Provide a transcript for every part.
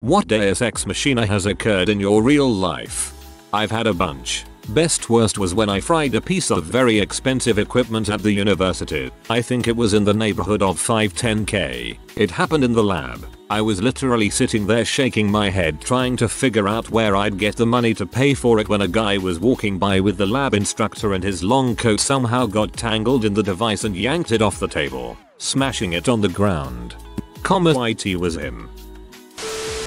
What Deus Ex Machina has occurred in your real life? I've had a bunch. Best worst was when I fried a piece of very expensive equipment at the university. I think it was in the neighborhood of 5-10k. It happened in the lab. I was literally sitting there shaking my head trying to figure out where I'd get the money to pay for it when a guy was walking by with the lab instructor and his long coat somehow got tangled in the device and yanked it off the table, smashing it on the ground. IT was him.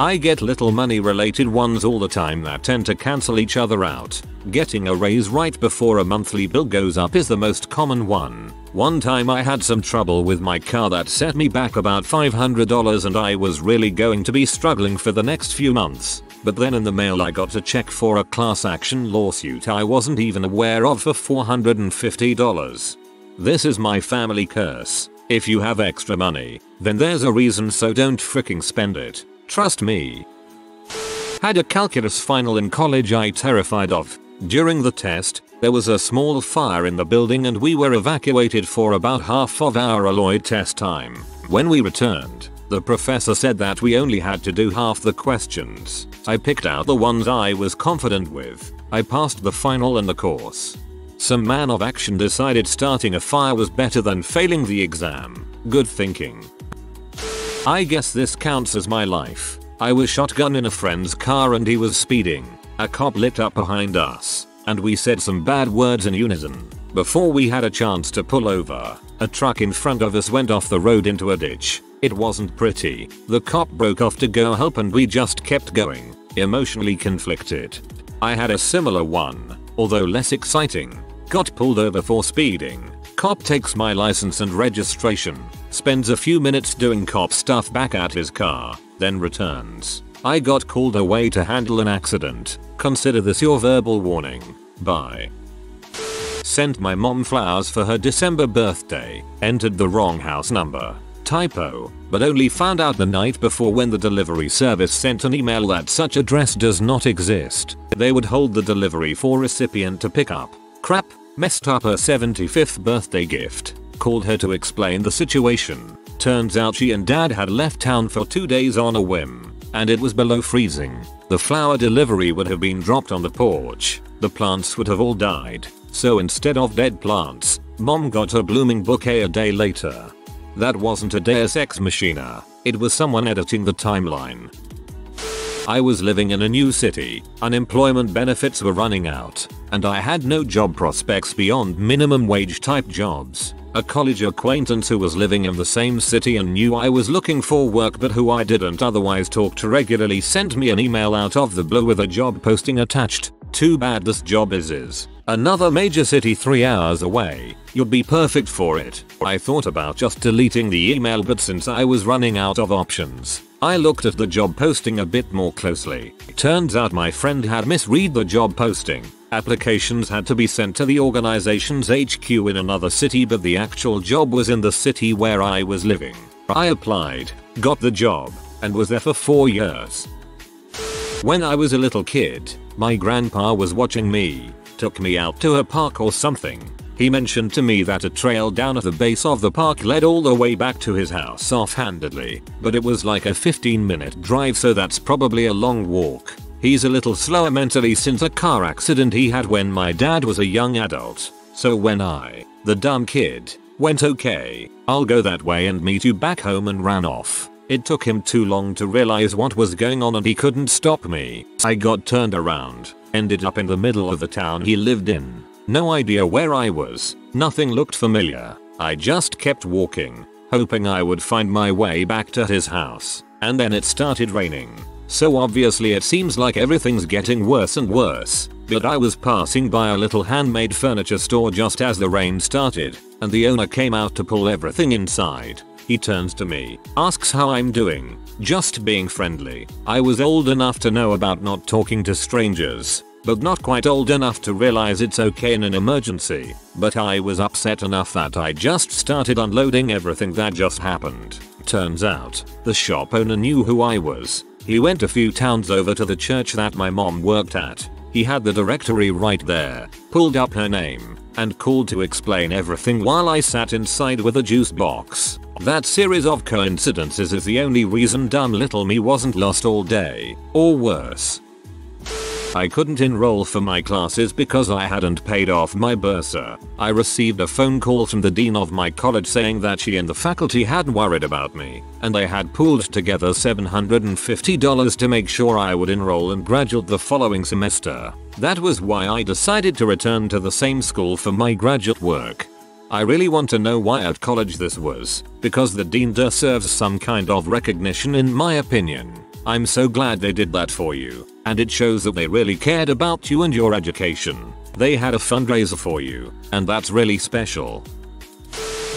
I get little money related ones all the time that tend to cancel each other out. Getting a raise right before a monthly bill goes up is the most common one. One time I had some trouble with my car that set me back about $500 and I was really going to be struggling for the next few months. But then in the mail I got a check for a class action lawsuit I wasn't even aware of for $450. This is my family curse. If you have extra money, then there's a reason, so don't freaking spend it. Trust me. Had a calculus final in college I terrified of. During the test, there was a small fire in the building and we were evacuated for about half of our allotted test time. When we returned, the professor said that we only had to do half the questions. I picked out the ones I was confident with. I passed the final and the course. Some man of action decided starting a fire was better than failing the exam. Good thinking. I guess this counts as my life. I was shotgun in a friend's car and he was speeding. A cop lit up behind us, and we said some bad words in unison. Before we had a chance to pull over, a truck in front of us went off the road into a ditch. It wasn't pretty. The cop broke off to go help and we just kept going, emotionally conflicted. I had a similar one, although less exciting. Got pulled over for speeding. Cop takes my license and registration, spends a few minutes doing cop stuff back at his car, then returns. I got called away to handle an accident. Consider this your verbal warning. Bye. Sent my mom flowers for her December birthday. Entered the wrong house number. Typo, but only found out the night before when the delivery service sent an email that such address does not exist. They would hold the delivery for recipient to pick up. Crap. Messed up her 75th birthday gift. Called her to explain the situation. Turns out she and dad had left town for 2 days on a whim, and it was below freezing. The flower delivery would have been dropped on the porch. The plants would have all died. So instead of dead plants, mom got a blooming bouquet a day later. That wasn't a Deus Ex Machina. It was someone editing the timeline. I was living in a new city, unemployment benefits were running out, and I had no job prospects beyond minimum wage type jobs. A college acquaintance who was living in the same city and knew I was looking for work but who I didn't otherwise talk to regularly sent me an email out of the blue with a job posting attached. Too bad this job is another major city 3 hours away. You'd be perfect for it. I thought about just deleting the email, but since I was running out of options, I looked at the job posting a bit more closely. Turns out my friend had misread the job posting. Applications had to be sent to the organization's HQ in another city, but the actual job was in the city where I was living. I applied, got the job, and was there for 4 years. When I was a little kid, my grandpa was watching me, took me out to a park or something. He mentioned to me that a trail down at the base of the park led all the way back to his house offhandedly, but it was like a 15-minute drive, so that's probably a long walk. He's a little slower mentally since a car accident he had when my dad was a young adult. So when I, the dumb kid, went okay, I'll go that way and meet you back home, and ran off. It took him too long to realize what was going on and he couldn't stop me. I got turned around, ended up in the middle of the town he lived in. No idea where I was, nothing looked familiar. I just kept walking, hoping I would find my way back to his house, and then it started raining. So obviously it seems like everything's getting worse and worse, but I was passing by a little handmade furniture store just as the rain started, and the owner came out to pull everything inside. He turns to me, asks how I'm doing, just being friendly. I was old enough to know about not talking to strangers, but not quite old enough to realize it's okay in an emergency. But I was upset enough that I just started unloading everything that just happened. Turns out, the shop owner knew who I was. He went a few towns over to the church that my mom worked at. He had the directory right there, pulled up her name, and called to explain everything while I sat inside with a juice box. That series of coincidences is the only reason dumb little me wasn't lost all day, or worse. I couldn't enroll for my classes because I hadn't paid off my bursar. I received a phone call from the dean of my college saying that she and the faculty had worried about me, and they had pooled together $750 to make sure I would enroll and graduate the following semester. That was why I decided to return to the same school for my graduate work. I really want to know why at college this was, because the dean deserves some kind of recognition in my opinion. I'm so glad they did that for you, and it shows that they really cared about you and your education. They had a fundraiser for you, and that's really special.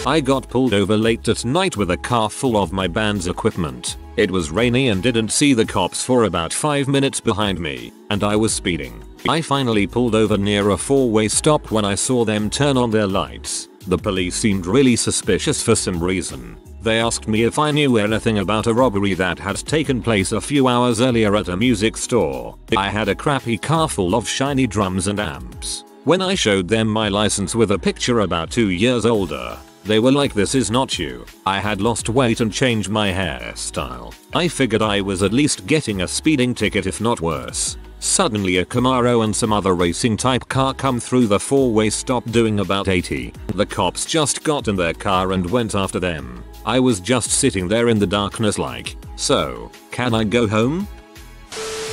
I got pulled over late at night with a car full of my band's equipment. It was rainy and didn't see the cops for about 5 minutes behind me, and I was speeding. I finally pulled over near a four-way stop when I saw them turn on their lights. The police seemed really suspicious for some reason. They asked me if I knew anything about a robbery that had taken place a few hours earlier at a music store. I had a crappy car full of shiny drums and amps. When I showed them my license with a picture about 2 years older, they were like, "This is not you." I had lost weight and changed my hairstyle. I figured I was at least getting a speeding ticket if not worse. Suddenly a Camaro and some other racing type car come through the four-way stop doing about 80. The cops just got in their car and went after them. I was just sitting there in the darkness like, "So, can I go home?"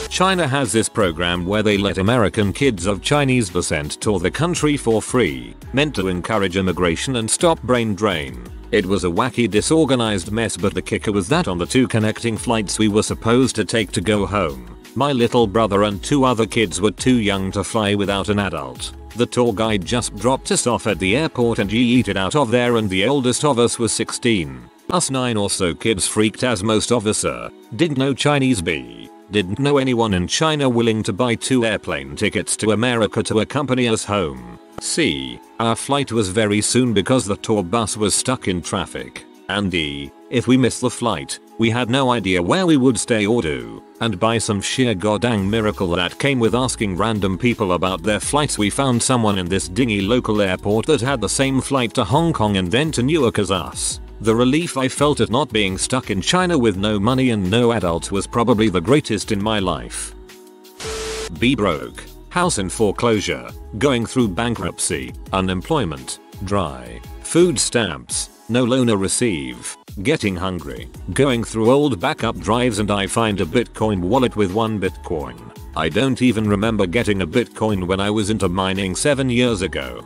China has this program where they let American kids of Chinese descent tour the country for free, meant to encourage immigration and stop brain drain. It was a wacky disorganized mess, but the kicker was that on the 2 connecting flights we were supposed to take to go home, my little brother and 2 other kids were too young to fly without an adult. The tour guide just dropped us off at the airport and yeeted out of there, and the oldest of us was 16. Us 9 or so kids freaked as most of us are. Didn't know Chinese B. Didn't know anyone in China willing to buy 2 airplane tickets to America to accompany us home. C. Our flight was very soon because the tour bus was stuck in traffic. And D. If we missed the flight, we had no idea where we would stay or do. And by some sheer goddamn miracle that came with asking random people about their flights, we found someone in this dingy local airport that had the same flight to Hong Kong and then to Newark as us. The relief I felt at not being stuck in China with no money and no adults was probably the greatest in my life. Be broke. House in foreclosure. Going through bankruptcy. Unemployment. Dry. Food stamps. No loan or receive. Getting hungry. Going through old backup drives and I find a Bitcoin wallet with 1 Bitcoin. I don't even remember getting a Bitcoin when I was into mining 7 years ago.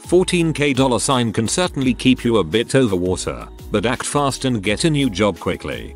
$14K can certainly keep you a bit over water, but act fast and get a new job quickly.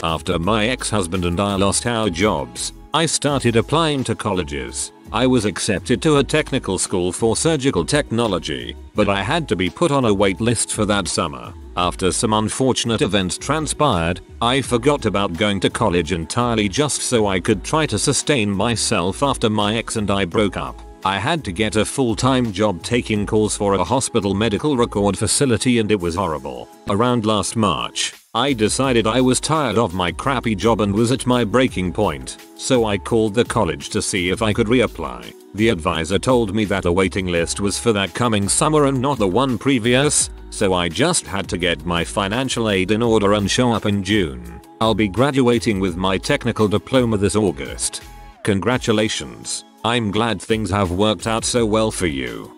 After my ex-husband and I lost our jobs, I started applying to colleges. I was accepted to a technical school for surgical technology, but I had to be put on a wait list for that summer. After some unfortunate events transpired, I forgot about going to college entirely just so I could try to sustain myself after my ex and I broke up. I had to get a full-time job taking calls for a hospital medical record facility and it was horrible. Around last March, I decided I was tired of my crappy job and was at my breaking point, so I called the college to see if I could reapply. The advisor told me that the waiting list was for that coming summer and not the one previous, so I just had to get my financial aid in order and show up in June. I'll be graduating with my technical diploma this August. Congratulations. I'm glad things have worked out so well for you.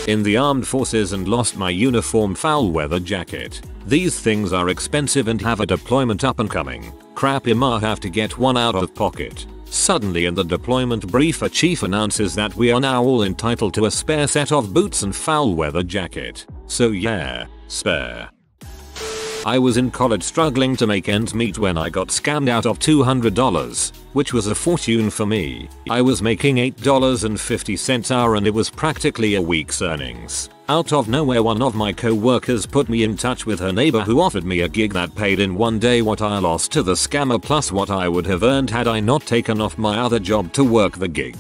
In the armed forces and lost my uniform foul weather jacket. These things are expensive and have a deployment up and coming. Crap, I have to get one out of pocket. Suddenly in the deployment brief a chief announces that we are now all entitled to a spare set of boots and foul weather jacket. So yeah, spare. I was in college struggling to make ends meet when I got scammed out of $200, which was a fortune for me. I was making $8.50 an hour and it was practically a week's earnings. Out of nowhere one of my co-workers put me in touch with her neighbor who offered me a gig that paid in one day what I lost to the scammer plus what I would have earned had I not taken off my other job to work the gig.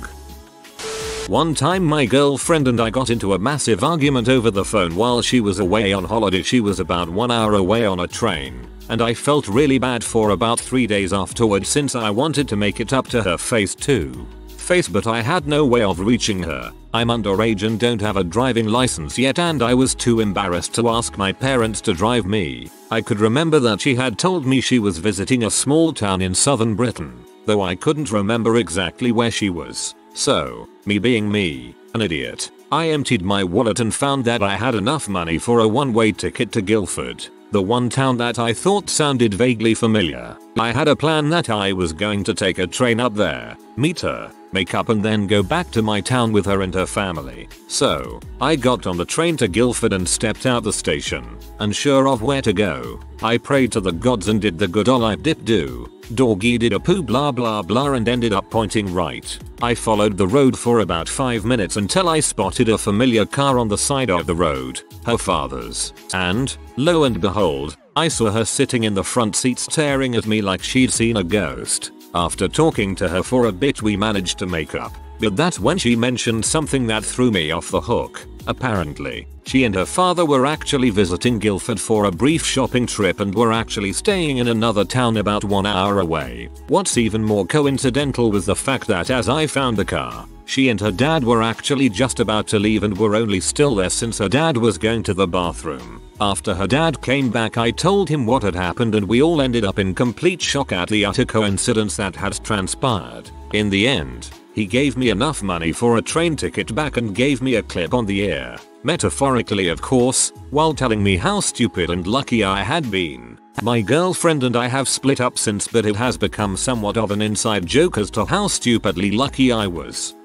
One time my girlfriend and I got into a massive argument over the phone while she was away on holiday. She was about 1 hour away on a train, and I felt really bad for about 3 days afterward since I wanted to make it up to her face too. face, but I had no way of reaching her. I'm underage and don't have a driving license yet, and I was too embarrassed to ask my parents to drive me. I could remember that she had told me she was visiting a small town in southern Britain, though I couldn't remember exactly where she was. So, me being me, an idiot, I emptied my wallet and found that I had enough money for a one-way ticket to Guildford, the one town that I thought sounded vaguely familiar. I had a plan that I was going to take a train up there, meet her, make up, and then go back to my town with her and her family. So, I got on the train to Guildford and stepped out the station, unsure of where to go. I prayed to the gods and did the good ol' I dip do, doggy did a poo blah blah blah, and ended up pointing right. I followed the road for about 5 minutes until I spotted a familiar car on the side of the road, her father's, and, lo and behold, I saw her sitting in the front seat staring at me like she'd seen a ghost. After talking to her for a bit, we managed to make up, but that's when she mentioned something that threw me off the hook. Apparently, she and her father were actually visiting Guildford for a brief shopping trip and were actually staying in another town about 1 hour away. What's even more coincidental was the fact that as I found the car, she and her dad were actually just about to leave and were only still there since her dad was going to the bathroom. After her dad came back, I told him what had happened, and we all ended up in complete shock at the utter coincidence that had transpired. In the end, he gave me enough money for a train ticket back and gave me a clip on the ear, metaphorically of course, while telling me how stupid and lucky I had been. My girlfriend and I have split up since, but it has become somewhat of an inside joke as to how stupidly lucky I was.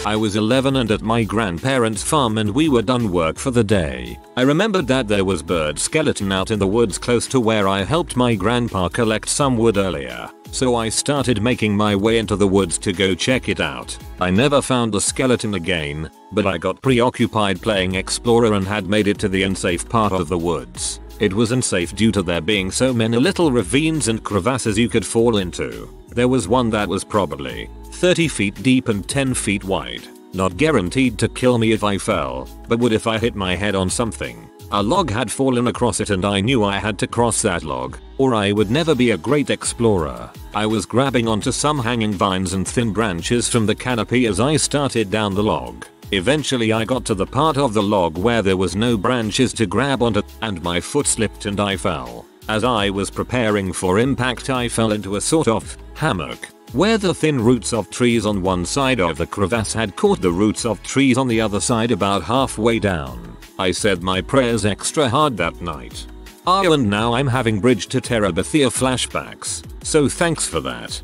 I was 11 and at my grandparents' farm, and we were done work for the day. I remembered that there was bird skeleton out in the woods close to where I helped my grandpa collect some wood earlier, so I started making my way into the woods to go check it out. I never found the skeleton again, but I got preoccupied playing explorer and had made it to the unsafe part of the woods. It was unsafe due to there being so many little ravines and crevasses you could fall into. There was one that was probably 30 feet deep and 10 feet wide. Not guaranteed to kill me if I fell, but would if I hit my head on something. A log had fallen across it and I knew I had to cross that log, or I would never be a great explorer. I was grabbing onto some hanging vines and thin branches from the canopy as I started down the log. Eventually I got to the part of the log where there was no branches to grab onto, and my foot slipped and I fell. As I was preparing for impact, I fell into a sort of hammock, where the thin roots of trees on one side of the crevasse had caught the roots of trees on the other side about halfway down. I said my prayers extra hard that night. Oh, and now I'm having Bridge to Terabithia flashbacks, so thanks for that.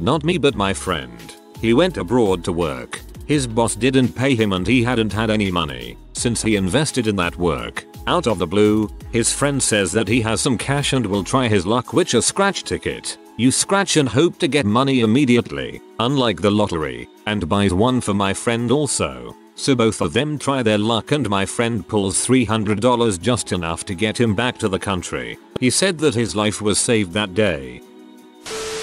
Not me, but my friend. He went abroad to work. His boss didn't pay him and he hadn't had any money since he invested in that work. Out of the blue, his friend says that he has some cash and will try his luck with a scratch ticket. You scratch and hope to get money immediately, unlike the lottery, and buys one for my friend also. So both of them try their luck and my friend pulls $300, just enough to get him back to the country. He said that his life was saved that day.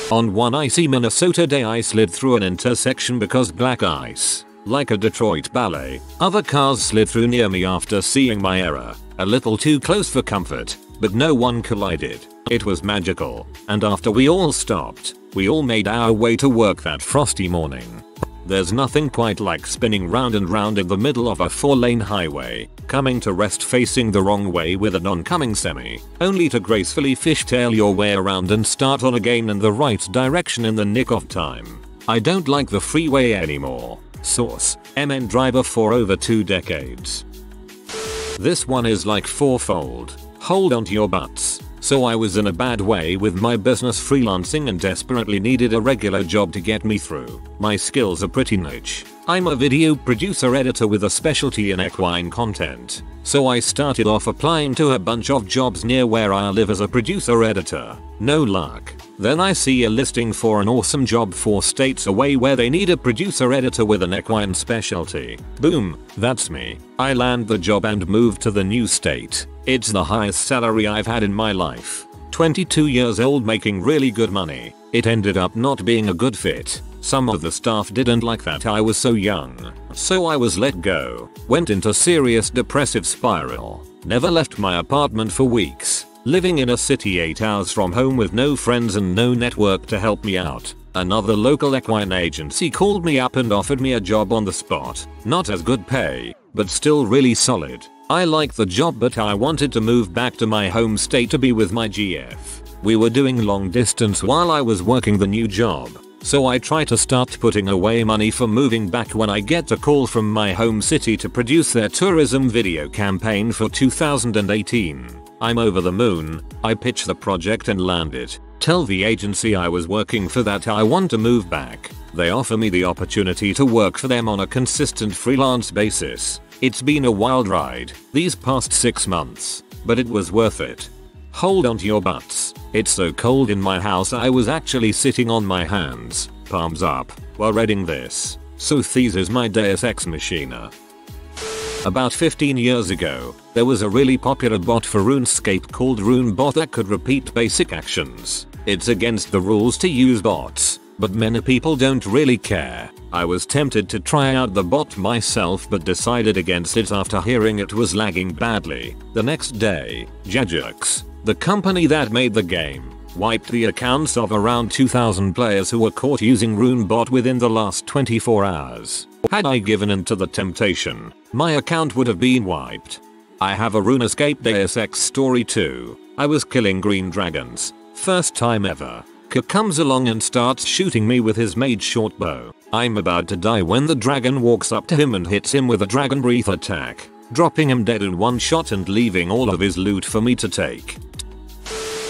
On one icy Minnesota day, I slid through an intersection because black ice. Like a Detroit ballet, other cars slid through near me after seeing my error. A little too close for comfort, but no one collided. It was magical, and after we all stopped, we all made our way to work that frosty morning. There's nothing quite like spinning round and round in the middle of a 4-lane highway, coming to rest facing the wrong way with an oncoming semi, only to gracefully fishtail your way around and start on again in the right direction in the nick of time. I don't like the freeway anymore. Source: MN driver for over 2 decades. This one is like fourfold. Hold on to your butts. So I was in a bad way with my business freelancing and desperately needed a regular job to get me through. My skills are pretty niche. I'm a video producer editor with a specialty in equine content. So I started off applying to a bunch of jobs near where I live as a producer editor. No luck. Then I see a listing for an awesome job 4 states away where they need a producer editor with an equine specialty. Boom, that's me. I land the job and move to the new state. It's the highest salary I've had in my life. 22 years old, making really good money. It ended up not being a good fit. Some of the staff didn't like that I was so young. So I was let go. Went into serious depressive spiral. Never left my apartment for weeks. Living in a city 8 hours from home with no friends and no network to help me out. Another local equine agency called me up and offered me a job on the spot. Not as good pay, but still really solid. I liked the job, but I wanted to move back to my home state to be with my GF. We were doing long distance while I was working the new job, so I try to start putting away money for moving back when I get a call from my home city to produce their tourism video campaign for 2018. I'm over the moon. I pitch the project and land it. Tell the agency I was working for that I want to move back. They offer me the opportunity to work for them on a consistent freelance basis. It's been a wild ride these past 6 months, but it was worth it. Hold on to your butts. It's so cold in my house I was actually sitting on my hands, palms up, while reading this. So this is my Deus Ex Machina. About 15 years ago, there was a really popular bot for RuneScape called RuneBot that could repeat basic actions. It's against the rules to use bots, but many people don't really care. I was tempted to try out the bot myself but decided against it after hearing it was lagging badly. The next day, Jagex, the company that made the game, wiped the accounts of around 2,000 players who were caught using RuneBot within the last 24 hours. Had I given in to the temptation, my account would have been wiped. I have a RuneScape Deus Ex story too. I was killing green dragons. First time ever. K comes along and starts shooting me with his mage short bow. I'm about to die when the dragon walks up to him and hits him with a dragon breath attack, dropping him dead in one shot and leaving all of his loot for me to take.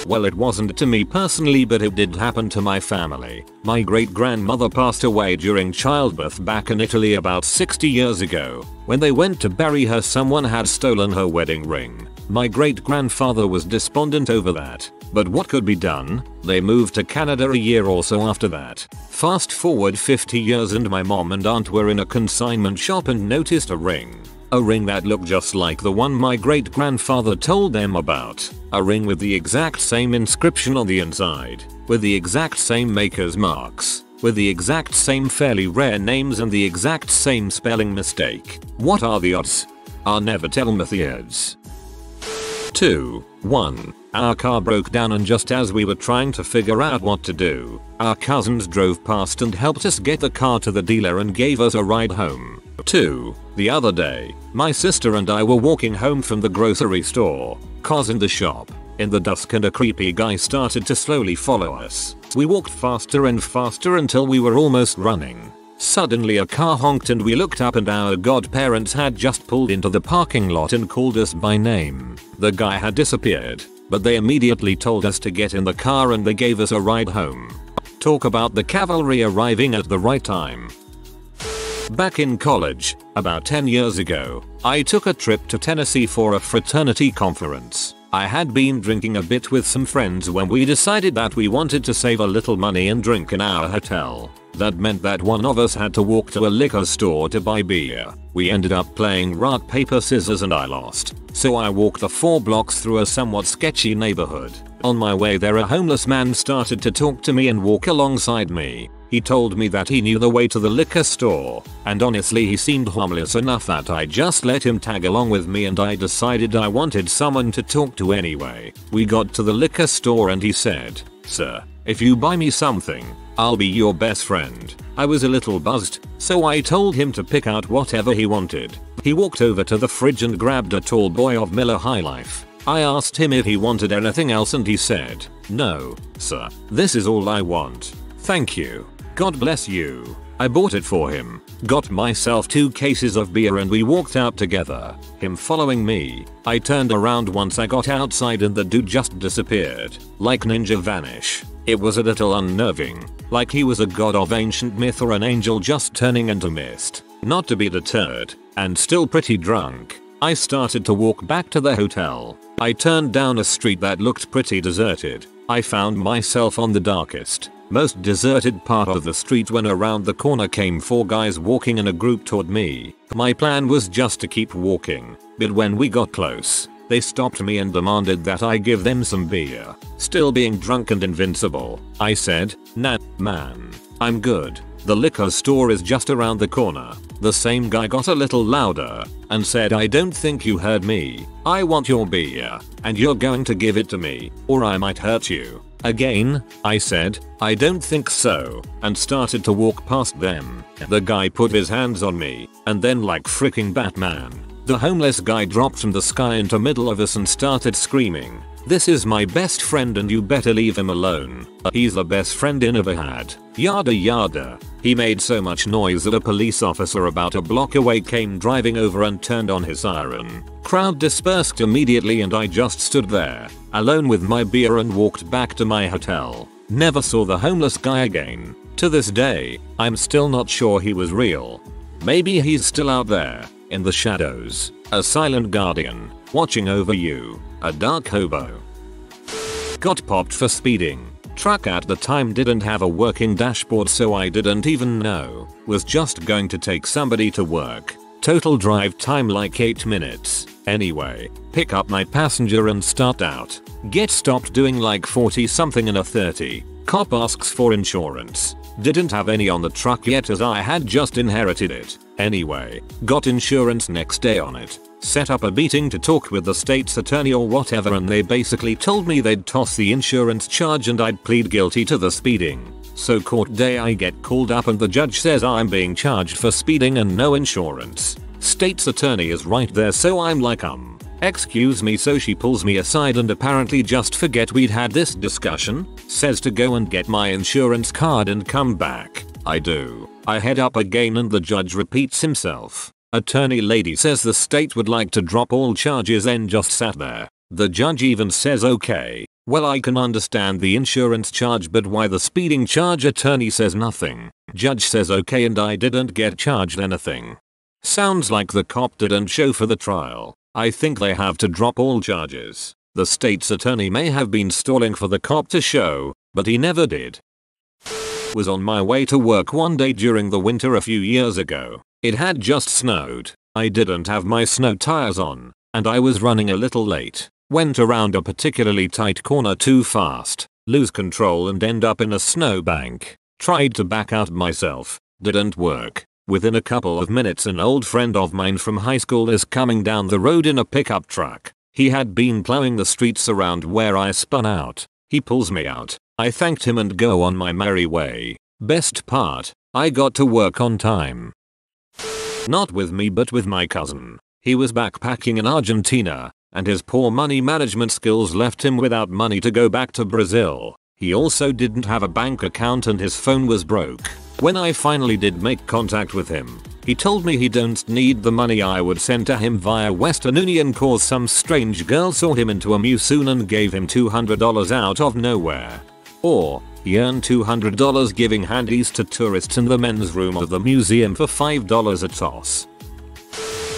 Well, it wasn't to me personally, but it did happen to my family. My great grandmother passed away during childbirth back in Italy about 60 years ago. When they went to bury her, someone had stolen her wedding ring. My great grandfather was despondent over that, but what could be done? They moved to Canada a year or so after that. Fast forward 50 years and my mom and aunt were in a consignment shop and noticed a ring. A ring that looked just like the one my great grandfather told them about. A ring with the exact same inscription on the inside, with the exact same maker's marks, with the exact same fairly rare names and the exact same spelling mistake. What are the odds? I'll never tell me the odds. 2. 1. Our car broke down, and just as we were trying to figure out what to do, our cousins drove past and helped us get the car to the dealer and gave us a ride home. 2. The other day, my sister and I were walking home from the grocery store, cause in the shop, in the dusk, and a creepy guy started to slowly follow us. We walked faster and faster until we were almost running. Suddenly a car honked and we looked up and our godparents had just pulled into the parking lot and called us by name. The guy had disappeared, but they immediately told us to get in the car and they gave us a ride home. Talk about the cavalry arriving at the right time. Back in college, about 10 years ago, I took a trip to Tennessee for a fraternity conference. I had been drinking a bit with some friends when we decided that we wanted to save a little money and drink in our hotel. That meant that one of us had to walk to a liquor store to buy beer. We ended up playing rock, paper, scissors and I lost. So I walked the 4 blocks through a somewhat sketchy neighborhood. On my way there, a homeless man started to talk to me and walk alongside me. He told me that he knew the way to the liquor store, and honestly he seemed harmless enough that I just let him tag along with me, and I decided I wanted someone to talk to anyway. We got to the liquor store and he said, "Sir, if you buy me something, I'll be your best friend." I was a little buzzed, so I told him to pick out whatever he wanted. He walked over to the fridge and grabbed a tall boy of Miller High Life. I asked him if he wanted anything else and he said, "No, sir, this is all I want. Thank you. God bless you." I bought it for him, got myself 2 cases of beer and we walked out together, him following me. I turned around once I got outside and the dude just disappeared, like ninja vanish. It was a little unnerving, like he was a god of ancient myth or an angel just turning into mist. Not to be deterred, and still pretty drunk, I started to walk back to the hotel. I turned down a street that looked pretty deserted. I found myself on the darkest, most deserted part of the street when around the corner came 4 guys walking in a group toward me. My plan was just to keep walking, but when we got close, they stopped me and demanded that I give them some beer. Still being drunk and invincible, I said, "Nah, man, I'm good. The liquor store is just around the corner." The same guy got a little louder and said, "I don't think you heard me. I want your beer, and you're going to give it to me, or I might hurt you." Again, I said, I don't think so, and started to walk past them. The guy put his hands on me, and then like freaking Batman, the homeless guy dropped from the sky into middle of us and started screaming, "This is my best friend and you better leave him alone. He's the best friend I ever had. Yada yada." He made so much noise that a police officer about a block away came driving over and turned on his siren. Crowd dispersed immediately and I just stood there, alone with my beer and walked back to my hotel. Never saw the homeless guy again. To this day, I'm still not sure he was real. Maybe he's still out there, in the shadows, a silent guardian, watching over you, a dark hobo. Got popped for speeding. Truck at the time didn't have a working dashboard so I didn't even know. Was just going to take somebody to work. Total drive time like 8 minutes. Anyway, pick up my passenger and start out. Get stopped doing like 40 something in a 30. Cop asks for insurance. Didn't have any on the truck yet as I had just inherited it. Anyway, got insurance next day on it. Set up a meeting to talk with the state's attorney or whatever and they basically told me they'd toss the insurance charge and I'd plead guilty to the speeding. So court day I get called up and the judge says I'm being charged for speeding and no insurance. State's attorney is right there so I'm like excuse me, so she pulls me aside and apparently just forget we'd had this discussion. Says to go and get my insurance card and come back. I do. I head up again and the judge repeats himself. Attorney lady says the state would like to drop all charges and just sat there. The judge even says okay, well I can understand the insurance charge but why the speeding charge? Attorney says nothing. Judge says okay and I didn't get charged anything. Sounds like the cop didn't show for the trial. I think they have to drop all charges. The state's attorney may have been stalling for the cop to show, but he never did. Was on my way to work one day during the winter a few years ago. It had just snowed. I didn't have my snow tires on, and I was running a little late. Went around a particularly tight corner too fast, lose control and end up in a snowbank. Tried to back out myself. Didn't work. Within a couple of minutes an old friend of mine from high school is coming down the road in a pickup truck. He had been plowing the streets around where I spun out. He pulls me out. I thanked him and go on my merry way. Best part, I got to work on time. Not with me but with my cousin. He was backpacking in Argentina, and his poor money management skills left him without money to go back to Brazil. He also didn't have a bank account and his phone was broke. When I finally did make contact with him, he told me he don't need the money I would send to him via Western Union cause some strange girl saw him into a museum and gave him $200 out of nowhere. Or, he earned $200 giving handies to tourists in the men's room of the museum for $5 a toss.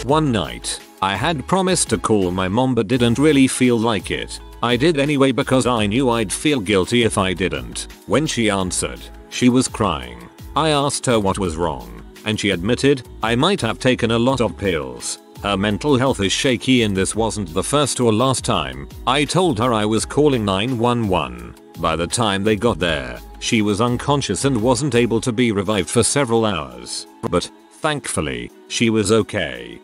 One night, I had promised to call my mom but didn't really feel like it. I did anyway because I knew I'd feel guilty if I didn't. When she answered, she was crying. I asked her what was wrong, and she admitted, I might have taken a lot of pills. Her mental health is shaky and this wasn't the first or last time. I told her I was calling 911. By the time they got there, she was unconscious and wasn't able to be revived for several hours. But, thankfully, she was okay.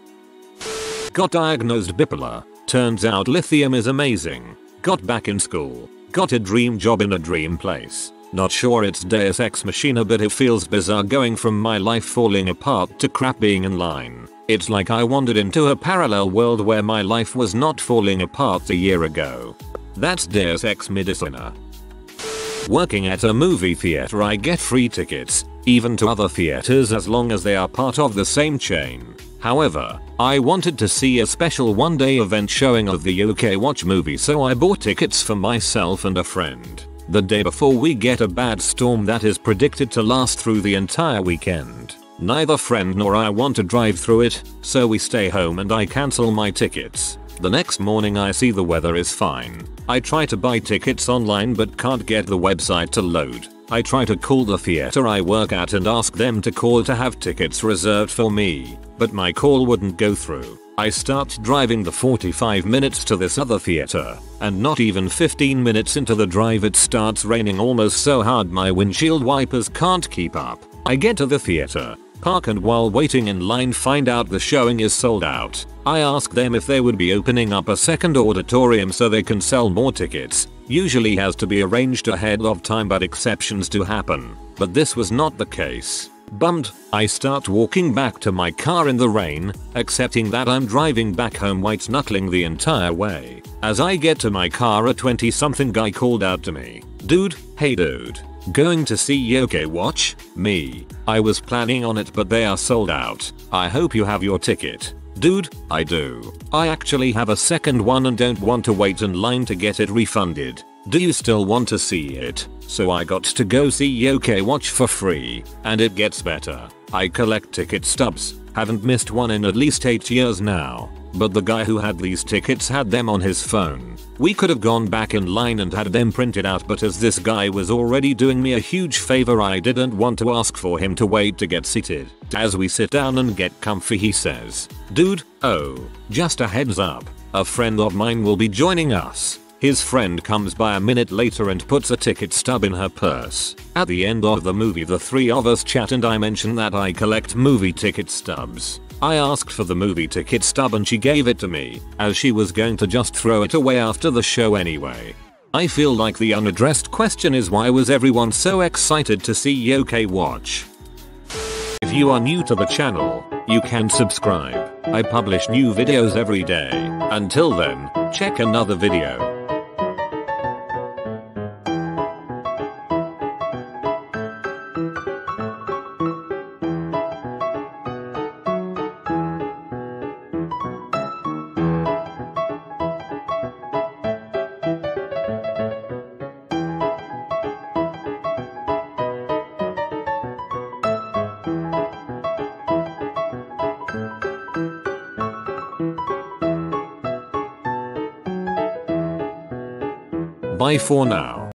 Got diagnosed bipolar. Turns out lithium is amazing. Got back in school. Got a dream job in a dream place. Not sure it's Deus Ex Machina but it feels bizarre going from my life falling apart to crap being in line. It's like I wandered into a parallel world where my life was not falling apart a year ago. That's Deus Ex Medicina. Working at a movie theater I get free tickets, even to other theaters as long as they are part of the same chain. However, I wanted to see a special one-day event showing of the UK Watch movie so I bought tickets for myself and a friend. The day before we get a bad storm that is predicted to last through the entire weekend. Neither friend nor I want to drive through it, so we stay home and I cancel my tickets. The next morning I see the weather is fine. I try to buy tickets online but can't get the website to load. I try to call the theater I work at and ask them to call to have tickets reserved for me, but my call wouldn't go through. I start driving the 45 minutes to this other theater, and not even 15 minutes into the drive it starts raining almost so hard my windshield wipers can't keep up. I get to the theater, Park, and while waiting in line find out the showing is sold out. I ask them if they would be opening up a second auditorium so they can sell more tickets. Usually has to be arranged ahead of time, but exceptions do happen. But this was not the case. Bummed, I start walking back to my car in the rain, accepting that I'm driving back home white knuckling the entire way. As I get to my car, a 20-something guy called out to me, "Dude, hey dude. Going to see Yokai Watch?" Me. I was planning on it, but they are sold out. I hope you have your ticket. Dude, I do. I actually have a second one and don't want to wait in line to get it refunded. Do you still want to see it? So I got to go see Yokai Watch for free. And it gets better. I collect ticket stubs. Haven't missed one in at least 8 years now. But the guy who had these tickets had them on his phone. We could have gone back in line and had them printed out, but as this guy was already doing me a huge favor, I didn't want to ask for him to wait to get seated. As we sit down and get comfy, he says, "Dude, oh, just a heads up. A friend of mine will be joining us." His friend comes by a minute later and puts a ticket stub in her purse. At the end of the movie, the three of us chat and I mention that I collect movie ticket stubs. I asked for the movie ticket stub and she gave it to me, as she was going to just throw it away after the show anyway. I feel like the unaddressed question is, why was everyone so excited to see Yokai Watch? If you are new to the channel, you can subscribe. I publish new videos every day. Until then, check another video. Bye for now.